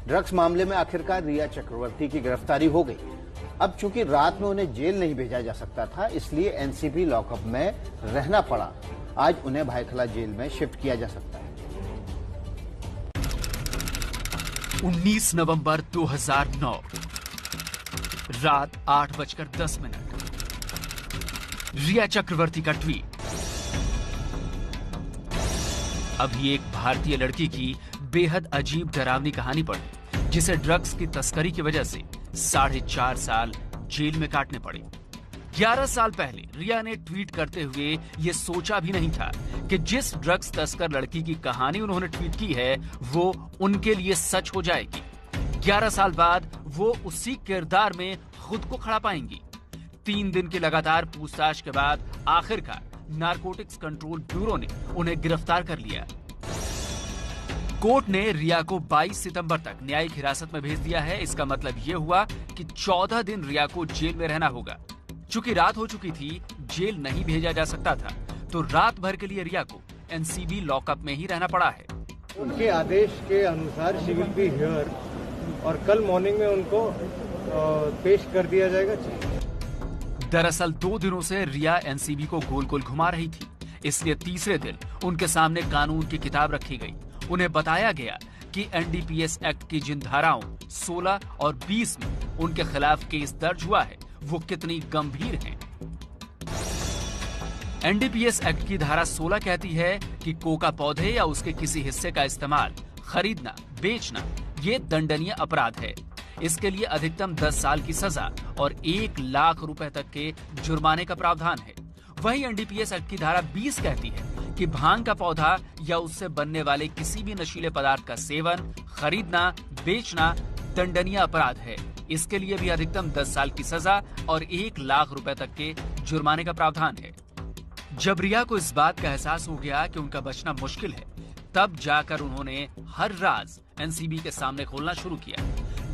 Drugs मामले में आखिरकार रिया चक्रवर्ती की गिरफ्तारी हो गई। अब चूंकि रात में उन्हें जेल नहीं भेजा जा सकता था, इसलिए एनसीबी लॉकअप में रहना पड़ा। आज उन्हें भायखला जेल में शिफ्ट किया जा सकता है। 19 नवंबर 2009 रात 8:10। रिया चक्रवर्ती का ट्वीट। अभी एक भारतीय लड़की की बेहद अजीब डरावनी कहानी पढ़ी, जिसे ड्रग्स की तस्करी की वजह से 4.5 साल जेल में काटने पड़े। 11 साल पहले रिया ने ट्वीट करते हुए ये सोचा भी नहीं था कि जिस ड्रग्स तस्कर लड़की की कहानी उन्होंने ट्वीट की है वो उनके लिए सच हो जाएगी। 11 साल बाद वो उसी किरदार में खुद को खड़ा पाएंगी। 3 दिन की लगातार पूछताछ के बाद आखिरकार नारकोटिक्स कंट्रोल ब्यूरो ने उन्हें गिरफ्तार कर लिया। कोर्ट ने रिया को 22 सितंबर तक न्यायिक हिरासत में भेज दिया है। इसका मतलब ये हुआ कि 14 दिन रिया को जेल में रहना होगा। चूंकि रात हो चुकी थी, जेल नहीं भेजा जा सकता था, तो रात भर के लिए रिया को एनसीबी लॉकअप में ही रहना पड़ा है। उनके आदेश के अनुसार शी विल बी हियर और कल मॉर्निंग में उनको पेश कर दिया जाएगा। दरअसल 2 दिनों से रिया एनसीबी को गोल गोल घुमा रही थी, इसलिए तीसरे दिन उनके सामने कानून की किताब रखी गई। उन्हें बताया गया कि एनडीपीएस एक्ट की जिन धाराओं 16 और 20 में उनके खिलाफ केस दर्ज हुआ है वो कितनी गंभीर हैं। एनडीपीएस एक्ट की धारा 16 कहती है कि कोका पौधे या उसके किसी हिस्से का इस्तेमाल, खरीदना, बेचना ये दंडनीय अपराध है। इसके लिए अधिकतम 10 साल की सजा और 1 लाख रुपए तक के जुर्माने का प्रावधान है। वहीं एनडीपीएस एक्ट की धारा 20 कहती है कि भांग का पौधा या उससे बनने वाले किसी भी नशीले पदार्थ का सेवन, खरीदना, बेचना दंडनीय अपराध है। इसके लिए भी अधिकतम 10 साल की सजा और 1 लाख रुपए तक के जुर्माने का प्रावधान है। जब रिया को इस बात का एहसास हो गया कि उनका बचना मुश्किल है, तब जाकर उन्होंने हर राज एनसीबी के सामने खोलना शुरू किया।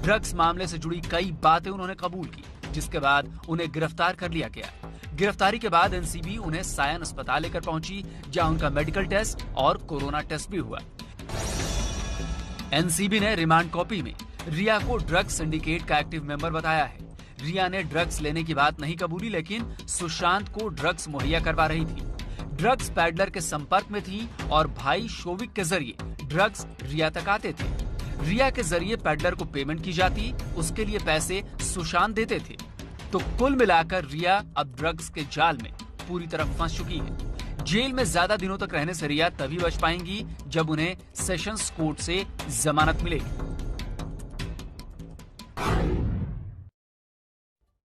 ड्रग्स मामले से जुड़ी कई बातें उन्होंने कबूल की, जिसके बाद उन्हें गिरफ्तार कर लिया गया। गिरफ्तारी के बाद एनसीबी उन्हें सायन अस्पताल लेकर पहुंची, जहां उनका मेडिकल टेस्ट और कोरोना टेस्ट भी हुआ। एनसीबी ने रिमांड कॉपी में रिया को ड्रग्स सिंडिकेट का एक्टिव मेंबर बताया है। रिया ने ड्रग्स लेने की बात नहीं कबूली, लेकिन सुशांत को ड्रग्स मुहैया करवा रही थी। ड्रग्स पैडलर के संपर्क में थी और भाई शोविक के जरिए ड्रग्स रिया तक आते थे। रिया के जरिए पैडलर को पेमेंट की जाती, उसके लिए पैसे सुशांत देते थे। तो कुल मिलाकर रिया अब ड्रग्स के जाल में पूरी तरह फंस चुकी है। जेल में ज्यादा दिनों तक रहने से रिया तभी बच पाएंगी जब उन्हें सेशंस कोर्ट से जमानत मिलेगी।